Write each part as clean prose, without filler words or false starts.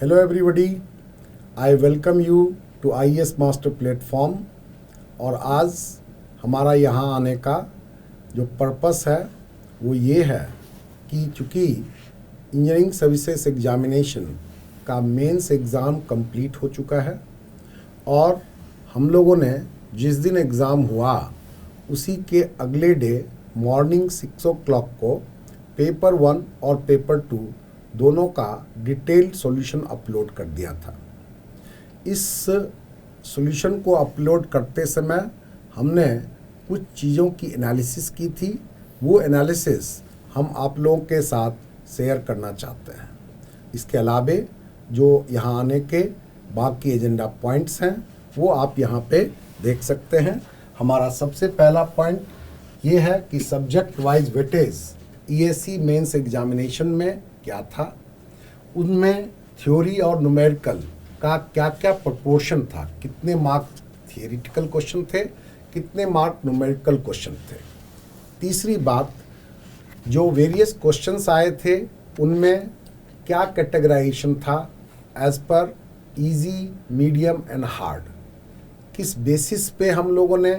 Hello everybody, I welcome you to IES master platform. और आज हमारा यहाँ आने का जो पर्पस है वो ये है कि चूँकि इंजीनियरिंग सर्विसेज एग्जामिनेशन का मेंस एग्ज़ाम कंप्लीट हो चुका है और हम लोगों ने जिस दिन एग्ज़ाम हुआ उसी के अगले डे मॉर्निंग 6 o'clock को पेपर 1 और पेपर 2 दोनों का डिटेल्ड सॉल्यूशन अपलोड कर दिया था। इस सॉल्यूशन को अपलोड करते समय हमने कुछ चीज़ों की एनालिसिस की थी। वो एनालिसिस हम आप लोगों के साथ शेयर करना चाहते हैं। इसके अलावे जो यहाँ आने के बाकी एजेंडा पॉइंट्स हैं वो आप यहाँ पे देख सकते हैं। हमारा सबसे पहला पॉइंट ये है कि subject wise weightage EAC mains examination में क्या था, उनमें थ्योरी और न्यूमेरिकल का क्या क्या प्रोपोर्शन था, कितने मार्क थियोरिटिकल क्वेश्चन थे, कितने मार्क न्यूमेरिकल क्वेश्चन थे। तीसरी बात, जो वेरियस क्वेश्चंस आए थे उनमें क्या कैटेगराइजेशन था एज पर इजी, मीडियम एंड हार्ड, किस बेसिस पे हम लोगों ने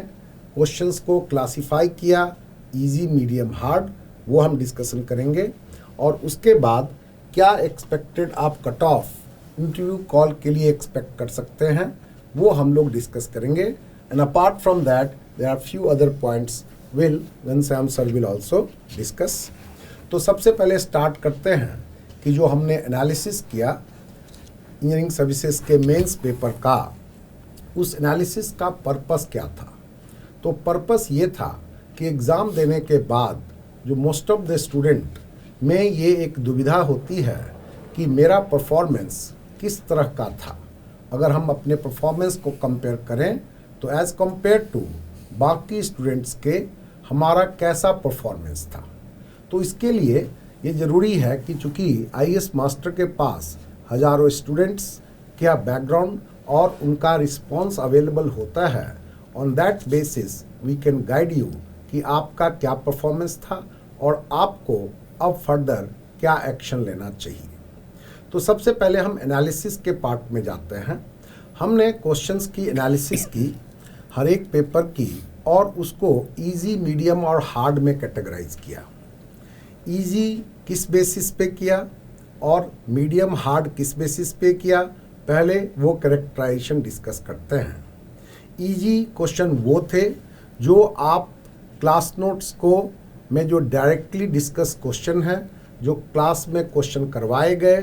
क्वेश्चंस को क्लासिफाई किया इजी, मीडियम, हार्ड, वो हम डिस्कशन करेंगे। और उसके बाद क्या एक्सपेक्टेड आप कट ऑफ इंटरव्यू कॉल के लिए एक्सपेक्ट कर सकते हैं वो हम लोग डिस्कस करेंगे। And apart from that there are few other points will when Sam sir will also discuss. तो सबसे पहले स्टार्ट करते हैं कि जो हमने एनालिसिस किया इंजीनियरिंग सर्विसेज के मेंस पेपर का, उस एनालिसिस का पर्पस क्या था। तो पर्पस ये था कि एग्ज़ाम देने के बाद जो मोस्ट ऑफ द स्टूडेंट में ये एक दुविधा होती है कि मेरा परफॉर्मेंस किस तरह का था। अगर हम अपने परफॉर्मेंस को कंपेयर करें तो एज़ कंपेयर टू बाकी स्टूडेंट्स के हमारा कैसा परफॉर्मेंस था। तो इसके लिए ये ज़रूरी है कि चूँकि IAS मास्टर के पास हज़ारों स्टूडेंट्स का बैकग्राउंड और उनका रिस्पॉन्स अवेलेबल होता है, on that basis we can guide you कि आपका क्या परफॉर्मेंस था और आपको अब फर्दर क्या एक्शन लेना चाहिए। तो सबसे पहले हम एनालिसिस के पार्ट में जाते हैं। हमने क्वेश्चंस की एनालिसिस की हर एक पेपर की और उसको इजी, मीडियम और हार्ड में कैटेगराइज किया। इजी किस बेसिस पे किया और मीडियम, हार्ड किस बेसिस पे किया, पहले वो कैरेक्टराइजेशन डिस्कस करते हैं। इजी क्वेश्चन वो थे जो आप क्लास नोट्स को में जो डायरेक्टली डिस्कस क्वेश्चन है, जो क्लास में क्वेश्चन करवाए गए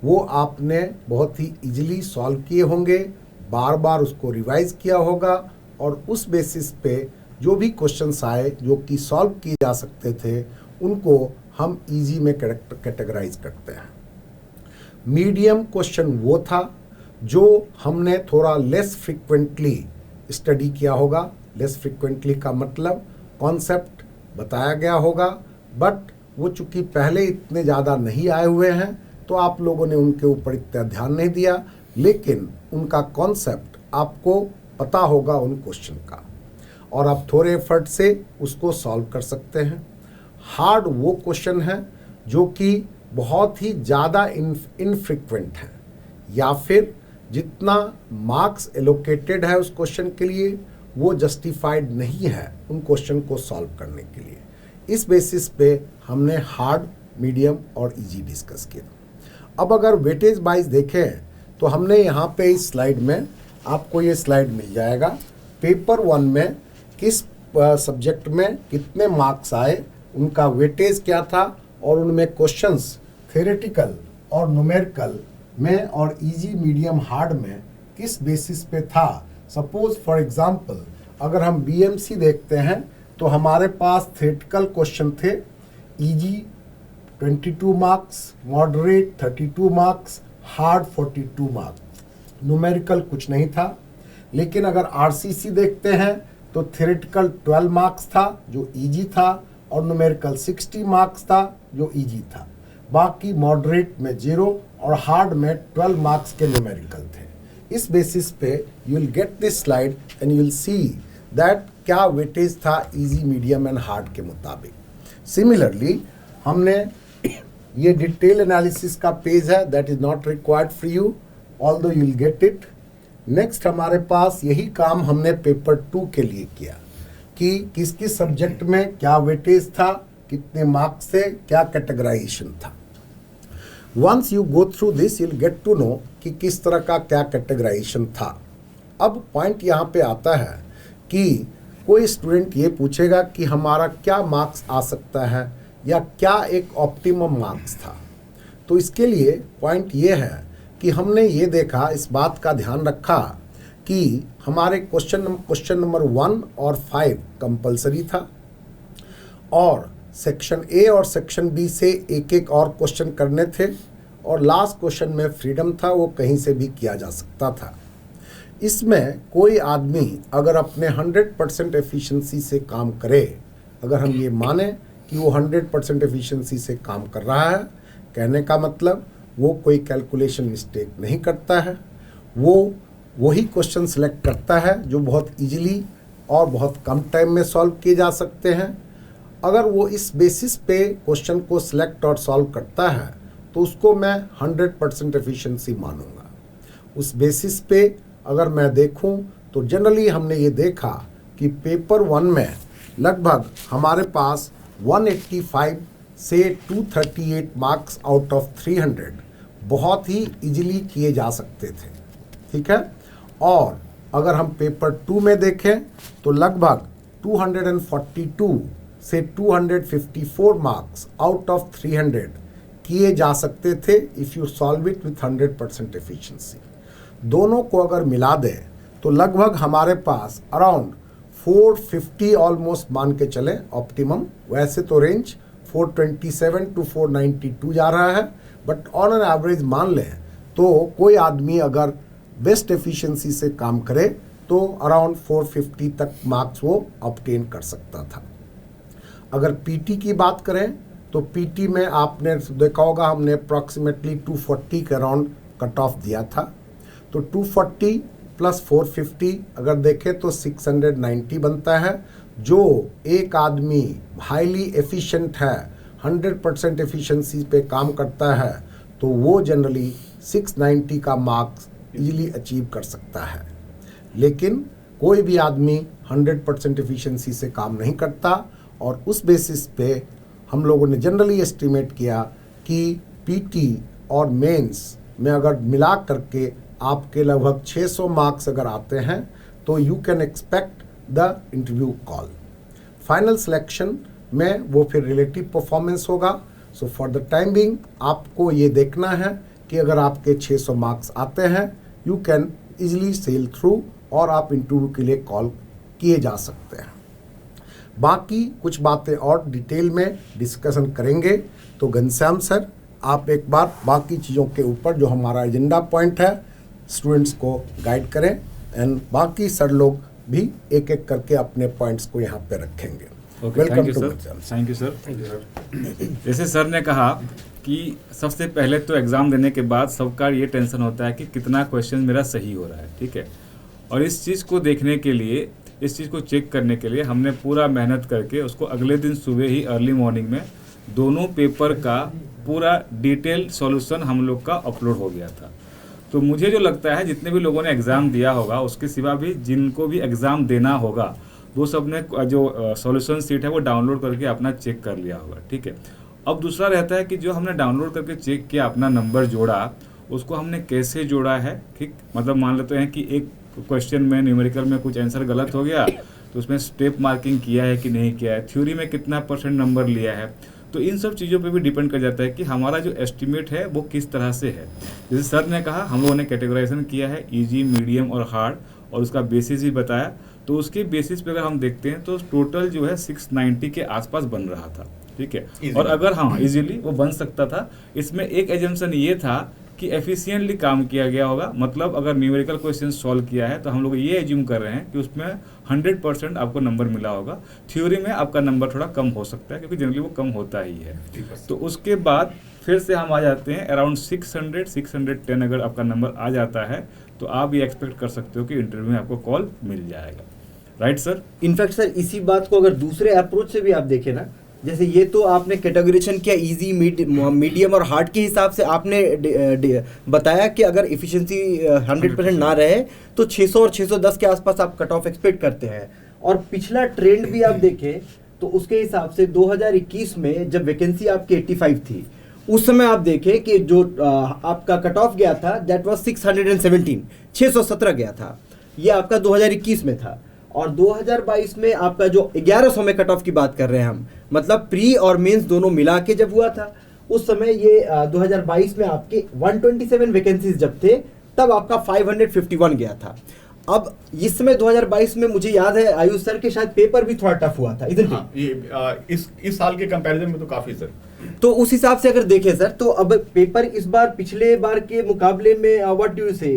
वो आपने बहुत ही इजीली सॉल्व किए होंगे, बार बार उसको रिवाइज किया होगा और उस बेसिस पे जो भी क्वेश्चंस आए जो कि सॉल्व किए जा सकते थे उनको हम इजी में कैटेगराइज करते हैं। मीडियम क्वेश्चन वो था जो हमने थोड़ा लेस फ्रिक्वेंटली स्टडी किया होगा। लेस फ्रिक्वेंटली का मतलब कॉन्सेप्ट बताया गया होगा, बट वो चूँकि पहले इतने ज़्यादा नहीं आए हुए हैं तो आप लोगों ने उनके ऊपर इतना ध्यान नहीं दिया, लेकिन उनका कॉन्सेप्ट आपको पता होगा उन क्वेश्चन का और आप थोड़े एफर्ट से उसको सॉल्व कर सकते हैं। हार्ड वो क्वेश्चन है जो कि बहुत ही ज़्यादा इनफ्रिक्वेंट है या फिर जितना मार्क्स एलोकेटेड है उस क्वेश्चन के लिए वो जस्टिफाइड नहीं है उन क्वेश्चन को सॉल्व करने के लिए। इस बेसिस पे हमने हार्ड, मीडियम और इजी डिस्कस किया। अब अगर वेटेज वाइज देखें तो हमने यहाँ पे इस स्लाइड में आपको ये स्लाइड मिल जाएगा। पेपर 1 में किस सब्जेक्ट में कितने मार्क्स आए, उनका वेटेज क्या था और उनमें क्वेश्चंस थ्योरेटिकल और न्यूमेरिकल में और इजी, मीडियम, हार्ड में किस बेसिस पे था। सपोज फॉर एग्जांपल अगर हम BMC देखते हैं तो हमारे पास थ्योरेटिकल क्वेश्चन थे easy 22 marks, moderate 32 marks, hard 42 marks, numerical कुछ नहीं था। लेकिन अगर RCC देखते हैं तो थ्योरेटिकल 12 मार्क्स था जो इजी था और न्यूमेरिकल 60 मार्क्स था जो इजी था। बाकी मॉडरेट में 0 और हार्ड में 12 मार्क्स के न्यूमेरिकल थे। इस बेसिस पे you will get this slide and you will see that क्या वेटेज था इजी, मीडियम एंड हार्ड के मुताबिक। सिमिलरली हमने ये डिटेल एनालिसिस का पेज है, that is not required for you, although you will get it. Next हमारे पास यही काम हमने पेपर 2 के लिए किया कि किस किस सब्जेक्ट में क्या वेटेज था, कितने मार्क्स थे, क्या कैटेगराइजेशन था। Once you go through this you will get to know कि किस तरह का क्या कैटेगराइजेशन था। अब पॉइंट यहाँ पे आता है कि कोई स्टूडेंट ये पूछेगा कि हमारा क्या मार्क्स आ सकता है या क्या एक ऑप्टिमम मार्क्स था। तो इसके लिए पॉइंट ये है कि हमने ये देखा, इस बात का ध्यान रखा कि हमारे क्वेश्चन नंबर 1 और 5 कंपलसरी था और सेक्शन ए और सेक्शन बी से एक एक और क्वेश्चन करने थे और लास्ट क्वेश्चन में फ्रीडम था, वो कहीं से भी किया जा सकता था। इसमें कोई आदमी अगर अपने 100% एफिशिएंसी से काम करे, अगर हम ये माने कि वो 100% एफिशिएंसी से काम कर रहा है, कहने का मतलब वो कोई कैलकुलेशन मिस्टेक नहीं करता है, वो वही क्वेश्चन सेलेक्ट करता है जो बहुत इजीली और बहुत कम टाइम में सॉल्व किए जा सकते हैं। अगर वो इस बेसिस पे क्वेश्चन को सिलेक्ट और सॉल्व करता है तो उसको मैं 100% एफिशिएंसी मानूंगा। उस बेसिस पे अगर मैं देखूं तो जनरली हमने ये देखा कि पेपर 1 में लगभग हमारे पास 185 से 238 मार्क्स आउट ऑफ 300 बहुत ही इजीली किए जा सकते थे, ठीक है। और अगर हम पेपर 2 में देखें तो लगभग 242 से 254 मार्क्स आउट ऑफ 300 किए जा सकते थे if you solve it with 100% efficiency. दोनों को अगर मिला दें तो लगभग हमारे पास अराउंड 450 ऑलमोस्ट मान के चले ऑप्टिमम। वैसे तो रेंज 427 टू 492 जा रहा है, बट ऑन एन एवरेज मान लें तो कोई आदमी अगर बेस्ट एफिशिएंसी से काम करे तो अराउंड 450 तक मार्क्स वो ऑब्टेन कर सकता था। अगर पीटी की बात करें तो पीटी में आपने देखा होगा हमने अप्रॉक्सीमेटली 240 के अराउंड कट ऑफ दिया था। तो 240 प्लस 450 अगर देखें तो 690 बनता है। जो एक आदमी हाईली एफिशिएंट है, 100% एफिशिएंसी पे काम करता है, तो वो जनरली 690 का मार्क्स इजीली अचीव कर सकता है। लेकिन कोई भी आदमी 100% एफिशिएंसी से काम नहीं करता और उस बेसिस पे हम लोगों ने जनरली एस्टिमेट किया कि पीटी और मेंस में अगर मिला करके आपके लगभग 600 मार्क्स अगर आते हैं तो you can expect the interview call. Final selection में वो फिर रिलेटिव परफॉर्मेंस होगा। So for the time being आपको ये देखना है कि अगर आपके 600 मार्क्स आते हैं you can easily sail through और आप इंटरव्यू के लिए कॉल किए जा सकते हैं। बाकी कुछ बातें और डिटेल में डिस्कशन करेंगे। तो घनश्याम सर आप एक बार बाकी चीज़ों के ऊपर जो हमारा एजेंडा पॉइंट है स्टूडेंट्स को गाइड करें एंड बाकी सर लोग भी एक एक करके अपने पॉइंट्स को यहाँ पे रखेंगे। Welcome to sir. Thank you sir. जैसे सर ने कहा कि सबसे पहले तो एग्ज़ाम देने के बाद सबका ये टेंशन होता है कि कितना क्वेश्चन मेरा सही हो रहा है, ठीक है। और इस चीज़ को देखने के लिए, इस चीज़ को चेक करने के लिए हमने पूरा मेहनत करके उसको अगले दिन सुबह ही अर्ली मॉर्निंग में दोनों पेपर का पूरा डिटेल सॉल्यूशन हम लोग का अपलोड हो गया था। तो मुझे जो लगता है जितने भी लोगों ने एग्ज़ाम दिया होगा उसके सिवा भी जिनको भी एग्ज़ाम देना होगा वो सब ने जो सॉल्यूशन सीट है वो डाउनलोड करके अपना चेक कर लिया होगा, ठीक है। अब दूसरा रहता है कि जो हमने डाउनलोड करके चेक किया, अपना नंबर जोड़ा, उसको हमने कैसे जोड़ा है, ठीक। मतलब मान लेते हैं कि एक क्वेश्चन में न्यूमेरिकल में कुछ आंसर गलत हो गया तो उसमें स्टेप मार्किंग किया है कि नहीं किया है, थ्योरी में कितना % नंबर लिया है। तो इन सब चीज़ों पे भी डिपेंड कर जाता है कि हमारा जो एस्टिमेट है वो किस तरह से है। जैसे सर ने कहा हम लोगों ने कैटेगराइजेशन किया है इजी, मीडियम और हार्ड, और उसका बेसिस भी बताया। तो उसके बेसिस पे अगर हम देखते हैं तो टोटल जो है 690 के आसपास बन रहा था, ठीक है। और अगर हाँ इजीली वो बन सकता था। इसमें एक एजम्पशन ये था कि एफिशिएंटली काम किया गया होगा। मतलब अगर न्यूमेरिकल क्वेश्चन सॉल्व किया है तो हम लोग ये एज्यूम कर रहे हैं कि उसमें 100% आपको नंबर मिला होगा। थ्योरी में आपका नंबर थोड़ा कम हो सकता है क्योंकि जनरली वो कम होता ही है। तो उसके बाद फिर से हम आ जाते हैं अराउंड 610 अगर आपका नंबर आ जाता है तो आप ये एक्सपेक्ट कर सकते हो कि इंटरव्यू में आपको कॉल मिल जाएगा। Right sir? इनफैक्ट सर इसी बात को अगर दूसरे अप्रोच से भी आप देखें ना जैसे ये तो आपने कैटेगराइजेशन किया इजी, मीडियम और हार्ड के हिसाब से आपने बताया कि अगर इफिशिएंसी 100% ना रहे तो 600 और 610 के आसपास आप कट ऑफ एक्सपेक्ट करते हैं। और पिछला ट्रेंड भी आप देखें तो उसके हिसाब से 2021 में जब वैकेंसी आपकी 85 थी, उस समय आप देखें कि जो आपका कट ऑफ गया था दैट वाज 617 गया था, ये आपका 2021 में था। और 2022 में आपका जो 1100 में कट ऑफ की बात कर रहे हैं हम, मतलब प्री और मेंस दोनों मिला के जब हुआ था, उस समय ये 2022 में आपके 127 वैकेंसीज जब थे तब आपका 551 गया था। अब इस समय 2022 में मुझे याद है आयुष सर के शायद पेपर भी थोड़ा टफ हुआ था इधर। हाँ, ये इस साल के कंपैरिजन में तो काफी सर। तो उस हिसाब से अगर देखें सर, तो अब पेपर इस बार पिछले बार के मुकाबले में व्हाट डू यू से,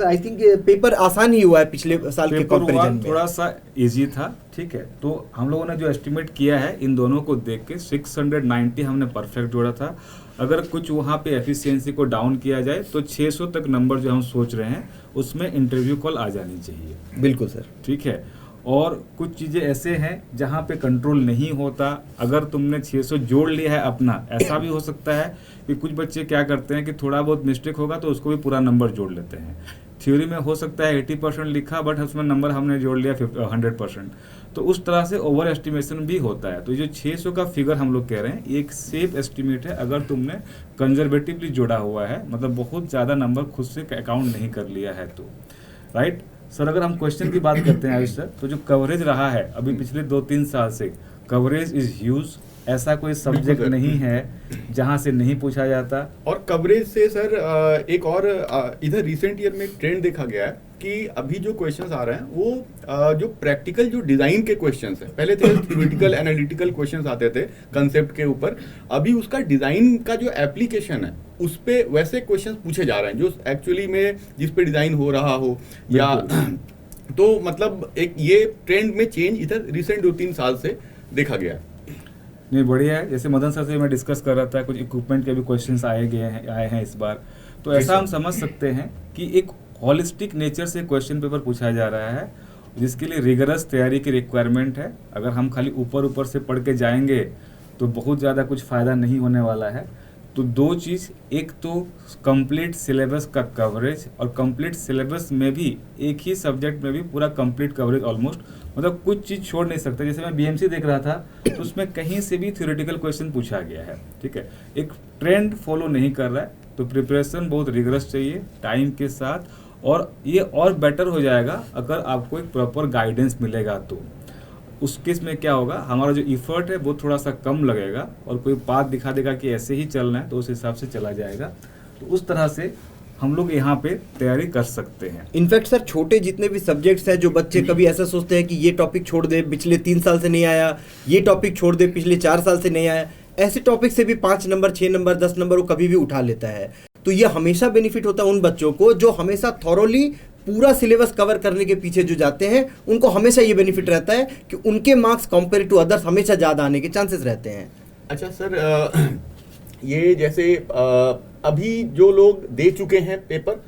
आई थिंक पेपर आसान ही हुआ है पिछले साल के कंपैरिजन में। थोड़ा सा इजी था, ठीक है। तो हम लोगों ने जो एस्टिमेट किया है इन दोनों को देख के 690 हमने परफेक्ट जोड़ा था। अगर कुछ वहाँ पे एफिशिएंसी को डाउन किया जाए तो 600 तक नंबर जो हम सोच रहे हैं उसमें इंटरव्यू कॉल आ जानी चाहिए। बिल्कुल सर, ठीक है। और कुछ चीज़ें ऐसे हैं जहाँ पे कंट्रोल नहीं होता। अगर तुमने 600 जोड़ लिया है अपना, ऐसा भी हो सकता है कि कुछ बच्चे क्या करते हैं कि थोड़ा बहुत मिस्टेक होगा तो उसको भी पूरा नंबर जोड़ लेते हैं। थ्योरी में हो सकता है 80% लिखा बट उसमें नंबर हमने जोड़ लिया 100%, तो उस तरह से ओवर एस्टिमेशन भी होता है। तो ये जो 600 का फिगर हम लोग कह रहे हैं एक सेफ एस्टिमेट है अगर तुमने कंजर्वेटिवली जोड़ा हुआ है, मतलब बहुत ज़्यादा नंबर खुद से काउंट नहीं कर लिया है तो। राइट सर, अगर हम क्वेश्चन की बात करते हैं आयुष सर, तो जो कवरेज रहा है अभी पिछले 2-3 साल से, कवरेज इज ह्यूज। ऐसा कोई सब्जेक्ट नहीं है जहां से नहीं पूछा जाता। और कवरेज से सर एक और इधर रिसेंट ईयर में एक ट्रेंड देखा गया है कि अभी जो क्वेश्चंस आ रहे हैं वो जो प्रैक्टिकल जो डिजाइन के क्वेश्चंस हैं, पहले थे थ्योरेटिकल एनालिटिकल क्वेश्चंस आते थे कंसेप्ट के ऊपर, अभी उसका डिजाइन का जो एप्लीकेशन है उस पे वैसे क्वेश्चंस पूछे जा रहे हैं जो एक्चुअली में जिस पे डिजाइन हो रहा हो या तो मतलब एक ये ट्रेंड में चेंज इधर रिसेंट 2-3 साल से देखा गया है। नहीं, बढ़िया है। जैसे मदन सर से मैं डिस्कस कर रहा था, कुछ इक्विपमेंट के भी क्वेश्चंस आए हैं इस बार, तो ऐसा हम समझ सकते हैं कि एक हॉलिस्टिक नेचर से क्वेश्चन पेपर पूछा जा रहा है जिसके लिए रिगरस तैयारी की रिक्वायरमेंट है। अगर हम खाली ऊपर से पढ़ के जाएंगे तो बहुत ज़्यादा कुछ फ़ायदा नहीं होने वाला है। तो दो चीज़, एक तो कंप्लीट सिलेबस का कवरेज, और कंप्लीट सिलेबस में भी एक ही सब्जेक्ट में भी पूरा कंप्लीट कवरेज ऑलमोस्ट, मतलब कुछ चीज़ छोड़ नहीं सकता। जैसे मैं बीएमसी देख रहा था तो उसमें कहीं से भी थ्योरेटिकल क्वेश्चन पूछा गया है, ठीक है। एक ट्रेंड फॉलो नहीं कर रहा है, तो प्रिपरेशन बहुत रिगरस चाहिए टाइम के साथ, और ये और बेटर हो जाएगा अगर आपको एक प्रॉपर गाइडेंस मिलेगा। तो उस केस में क्या होगा, हमारा जो इफर्ट है वो थोड़ा सा कम लगेगा, और कोई बात दिखा देगा कि ऐसे ही चलना है तो उस हिसाब से चला जाएगा। तो उस तरह से हम लोग यहाँ पे तैयारी कर सकते हैं। इनफैक्ट सर, छोटे जितने भी सब्जेक्ट्स हैं, जो बच्चे कभी ऐसा सोचते हैं कि ये टॉपिक छोड़ दे, पिछले 3 साल से नहीं आया, ये टॉपिक छोड़ दे, पिछले 4 साल से नहीं आया, ऐसे टॉपिक से भी 5 नंबर 6 नंबर 10 नंबर वो कभी भी उठा लेता है। तो ये हमेशा बेनिफिट होता है उन बच्चों को जो हमेशा थॉरोली पूरा सिलेबस कवर करने के पीछे जो जाते हैं, उनको हमेशा ये बेनिफिट रहता है कि उनके मार्क्स कंपेयर टू अदर्स हमेशा ज़्यादा आने के चांसेस रहते हैं। अच्छा सर, ये जैसे अभी जो लोग दे चुके हैं पेपर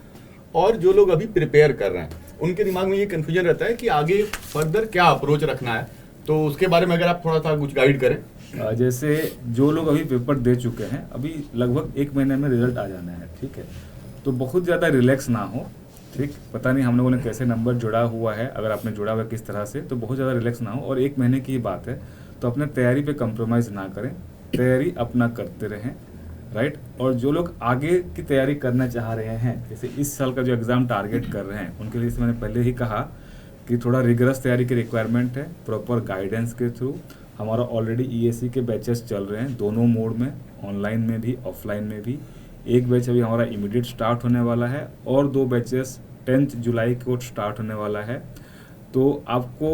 और जो लोग अभी प्रिपेयर कर रहे हैं, उनके दिमाग में ये कन्फ्यूजन रहता है कि आगे फर्दर क्या अप्रोच रखना है, तो उसके बारे में अगर आप थोड़ा सा कुछ गाइड करें। जैसे जो लोग अभी पेपर दे चुके हैं, अभी लगभग 1 महीने में रिजल्ट आ जाना है, ठीक है। तो बहुत ज़्यादा रिलैक्स ना हो, ठीक। पता नहीं हम लोगों ने कैसे नंबर जुड़ा हुआ है, अगर आपने जुड़ा हुआ है किस तरह से, तो बहुत ज़्यादा रिलैक्स ना हो। और 1 महीने की बात है तो अपने तैयारी पे कंप्रोमाइज़ ना करें, तैयारी अपना करते रहें, राइट। और जो लोग आगे की तैयारी करना चाह रहे हैं, जैसे इस साल का जो एग्ज़ाम टारगेट कर रहे हैं, उनके लिए मैंने पहले ही कहा कि थोड़ा रिगरस तैयारी की रिक्वायरमेंट है, प्रॉपर गाइडेंस के थ्रू। हमारा ऑलरेडी ईएससी के बैचेस चल रहे हैं दोनों मोड में, ऑनलाइन में भी ऑफलाइन में भी। एक बैच अभी हमारा इमीडिएट स्टार्ट होने वाला है और 2 बैचेस 10 जुलाई को स्टार्ट होने वाला है। तो आपको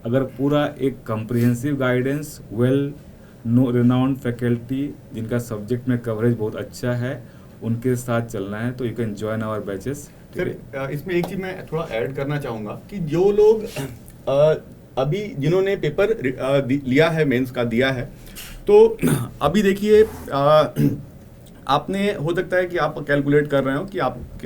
अगर पूरा एक comprehensive guidance, well renowned faculty जिनका सब्जेक्ट में कवरेज बहुत अच्छा है, उनके साथ चलना है, तो you can join our batches. Sir, इसमें एक चीज़ मैं थोड़ा ऐड करना चाहूँगा कि जो लोग अभी जिन्होंने पेपर लिया है, मेंस का दिया है, तो अभी देखिए आपने हो सकता है कि आप कैलकुलेट कर रहे हो कि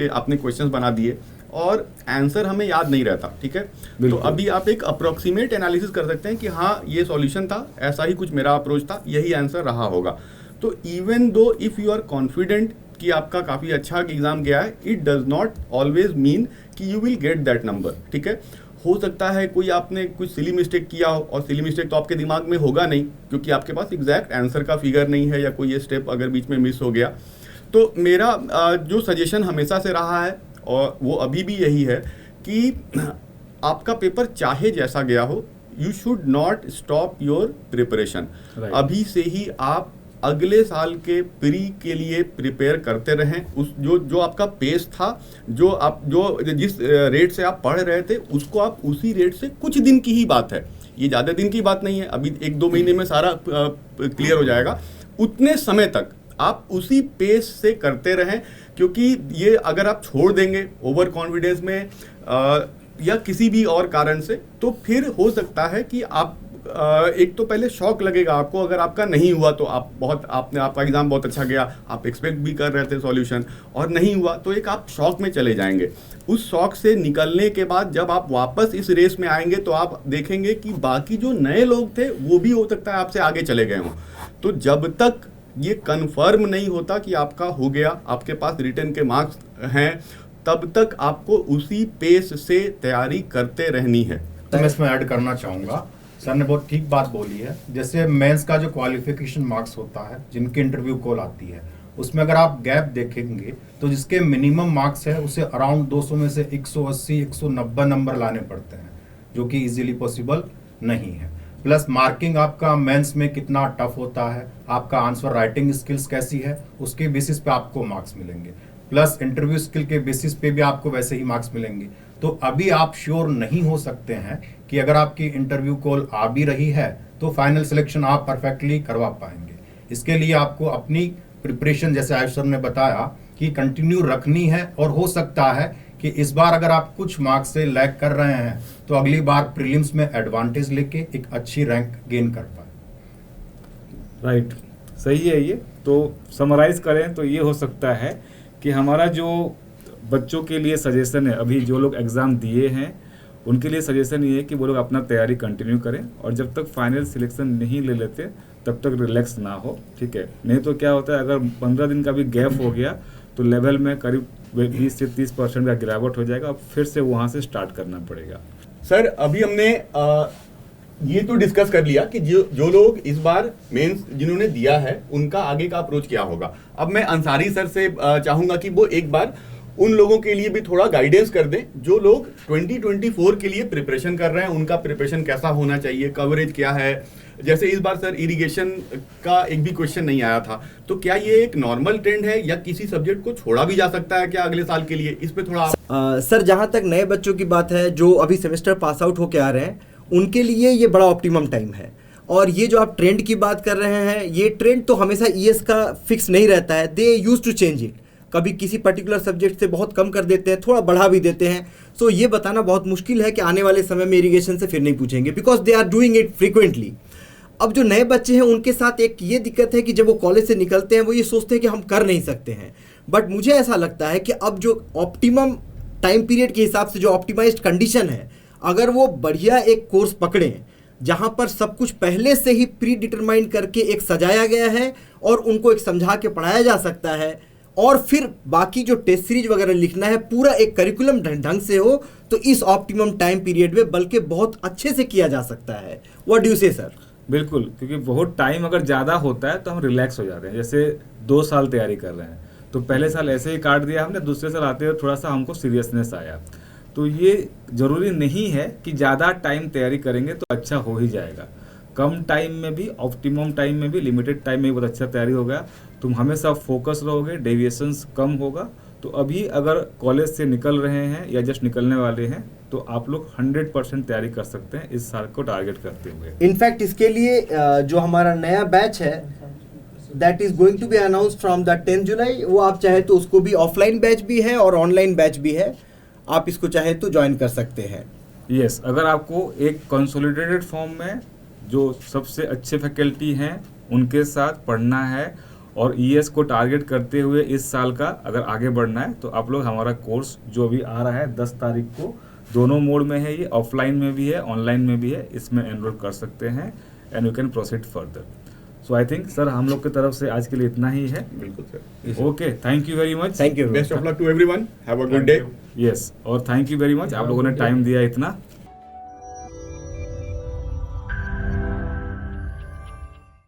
आपने क्वेश्चंस बना दिए, और आंसर हमें याद नहीं रहता, ठीक है। तो बिल्कुल। अभी आप एक अप्रोक्सीमेट एनालिसिस कर सकते हैं कि हाँ ये सॉल्यूशन था, ऐसा ही कुछ मेरा अप्रोच था, यही आंसर रहा होगा। तो even though if you are confident कि आपका काफ़ी अच्छा एग्जाम गया है, it does not always mean कि you will get that number, ठीक है। हो सकता है कोई आपने कुछ सिली मिस्टेक किया हो, और सिली मिस्टेक तो आपके दिमाग में होगा नहीं क्योंकि आपके पास एग्जैक्ट आंसर का फिगर नहीं है, या कोई ये स्टेप अगर बीच में मिस हो गया। तो मेरा जो सजेशन हमेशा से रहा है और वो अभी भी यही है कि आपका पेपर चाहे जैसा गया हो, you should not stop your preparation. Right. अभी से ही आप अगले साल के प्री के लिए प्रिपेयर करते रहें। उस जो आपका पेस था, जो जिस रेट से आप पढ़ रहे थे, उसको आप उसी रेट से, कुछ दिन की ही बात है, ये ज़्यादा दिन की बात नहीं है, अभी 1-2 महीने में सारा क्लियर हो जाएगा, उतने समय तक आप उसी पेस से करते रहें। क्योंकि ये अगर आप छोड़ देंगे ओवर कॉन्फिडेंस में या किसी भी और कारण से, तो फिर हो सकता है कि आप एक तो पहले शॉक लगेगा आपको, अगर आपका नहीं हुआ तो आपका एग्जाम बहुत अच्छा गया, आप एक्सपेक्ट भी कर रहे थे सॉल्यूशन, और नहीं हुआ तो एक आप शॉक में चले जाएंगे। उस शॉक से निकलने के बाद जब आप वापस इस रेस में आएंगे तो आप देखेंगे कि बाकी जो नए लोग थे वो भी हो सकता है आपसे आगे चले गए हों। तो जब तक ये कंफर्म नहीं होता कि आपका हो गया, आपके पास रिटन के मार्क्स हैं, तब तक आपको उसी पेस से तैयारी करते रहनी है। तो मैं इसमें ऐड करना चाहूँगा, सर ने बहुत ठीक बात बोली है। जैसे मेंस का जो क्वालिफिकेशन मार्क्स होता है, जिनकी इंटरव्यू कॉल आती है, उसमें अगर आप गैप देखेंगे तो जिसके मिनिमम मार्क्स है उसे अराउंड 200 में से 180-190 नंबर लाने पड़ते हैं, जो कि इजीली पॉसिबल नहीं है। प्लस मार्किंग आपका मेंस में कितना टफ होता है, आपका आंसर राइटिंग स्किल्स कैसी है, उसके बेसिस पे आपको मार्क्स मिलेंगे। प्लस इंटरव्यू स्किल के बेसिस पे भी आपको वैसे ही मार्क्स मिलेंगे। तो अभी आप श्योर नहीं हो सकते हैं कि अगर आपकी इंटरव्यू कॉल आ भी रही है तो फाइनल सिलेक्शन आप परफेक्टली करवा पाएंगे। इसके लिए आपको अपनी प्रिपरेशन, जैसे आयुष सर ने बताया, कि कंटिन्यू रखनी है, और हो सकता है कि इस बार अगर आप कुछ मार्क्स से लैग कर रहे हैं तो अगली बार प्रीलिम्स में एडवांटेज लेके एक अच्छी रैंक गेन कर पाए। राइट, सही है। ये तो समराइज करें तो ये हो सकता है कि हमारा जो बच्चों के लिए सजेशन है, अभी जो लोग एग्ज़ाम दिए हैं उनके लिए सजेशन ये है कि वो लोग अपना तैयारी कंटिन्यू करें, और जब तक फाइनल सिलेक्शन नहीं ले लेते तब तक रिलैक्स ना हो, ठीक है। नहीं तो क्या होता है, अगर 15 दिन का भी गैप हो गया तो लेवल में करीब 20 से 30% का गिरावट हो जाएगा, अब फिर से वहाँ से स्टार्ट करना पड़ेगा। सर अभी हमने ये तो डिस्कस कर लिया कि जो लोग इस बार मेंस जिन्होंने दिया है उनका आगे का अप्रोच क्या होगा। अब मैं अंसारी सर से चाहूंगा कि वो एक बार उन लोगों के लिए भी थोड़ा गाइडेंस कर दें जो लोग 2024 के लिए प्रिपरेशन कर रहे हैं, उनका प्रिपरेशन कैसा होना चाहिए, कवरेज क्या है। जैसे इस बार सर इरिगेशन का एक भी क्वेश्चन नहीं आया था, तो क्या ये एक नॉर्मल ट्रेंड है या किसी सब्जेक्ट को छोड़ा भी जा सकता है क्या अगले साल के लिए? इस पे थोड़ा सर, जहाँ तक नए बच्चों की बात है जो अभी सेमेस्टर पास आउट होके आ रहे हैं, उनके लिए ये बड़ा ऑप्टिमम टाइम है। और ये जो आप ट्रेंड की बात कर रहे हैं, ये ट्रेंड तो हमेशा ईएस का फिक्स नहीं रहता है, दे यूज टू चेंज इट। कभी किसी पर्टिकुलर सब्जेक्ट से बहुत कम कर देते हैं, थोड़ा बढ़ा भी देते हैं। सो ये बताना बहुत मुश्किल है कि आने वाले समय में इरिगेशन से फिर नहीं पूछेंगे, because they are doing it frequently. अब जो नए बच्चे हैं उनके साथ एक ये दिक्कत है कि जब वो कॉलेज से निकलते हैं वो ये सोचते हैं कि हम कर नहीं सकते हैं। बट मुझे ऐसा लगता है कि अब जो ऑप्टिमम टाइम पीरियड के हिसाब से जो ऑप्टिमाइज्ड कंडीशन है, अगर वो बढ़िया एक कोर्स पकड़ें जहाँ पर सब कुछ पहले से ही प्री डिटरमाइन करके एक सजाया गया है और उनको एक समझा के पढ़ाया जा सकता है, और फिर बाकी जो टेस्ट सीरीज वगैरह लिखना है पूरा एक करिकुलम ढंग से हो, तो इस ऑप्टिमम टाइम पीरियड में बल्कि बहुत अच्छे से किया जा सकता है। व्हाट डू यू से सर? बिल्कुल, क्योंकि बहुत टाइम अगर ज़्यादा होता है तो हम रिलैक्स हो जाते हैं। जैसे 2 साल तैयारी कर रहे हैं तो पहले साल ऐसे ही काट दिया हमने, दूसरे साल आते हुए थोड़ा सा हमको सीरियसनेस आया। तो ये ज़रूरी नहीं है कि ज़्यादा टाइम तैयारी करेंगे तो अच्छा हो ही जाएगा। कम टाइम में भी, ऑप्टिमम टाइम में भी, लिमिटेड टाइम में भी बहुत अच्छा तैयारी होगा। तुम हमेशा फोकस रहोगे, डेविएशंस कम होगा। तो अभी अगर कॉलेज से निकल रहे हैं या जस्ट निकलने वाले हैं तो आप लोग 100% तैयारी कर सकते हैं इस साल को टारगेट करते हुए। इनफैक्ट इसके लिए जो हमारा नया बैच है that is going to be announced from the 10 July, वो आप चाहे तो उसको भी ऑफलाइन बैच भी है और ऑनलाइन बैच भी है, आप इसको चाहे तो ज्वाइन कर सकते हैं। यस, अगर आपको एक कंसोलिडेटेड फॉर्म में जो सबसे अच्छे फैकल्टी हैं उनके साथ पढ़ना है और ईएस को टारगेट करते हुए इस साल का अगर आगे बढ़ना है तो आप लोग हमारा कोर्स जो भी आ रहा है 10 तारीख को, दोनों मोड में है, ये ऑफलाइन में भी है ऑनलाइन में भी है, इसमें एनरोल कर सकते हैं and you can proceed further. So I think sir हम लोग की तरफ से आज के लिए इतना ही है। बिल्कुल sir. Okay, thank you very much. Thank you. Best of luck to everyone, have a good day. Yes, और थैंक यू वेरी मच, आप लोगों ने टाइम दिया इतना।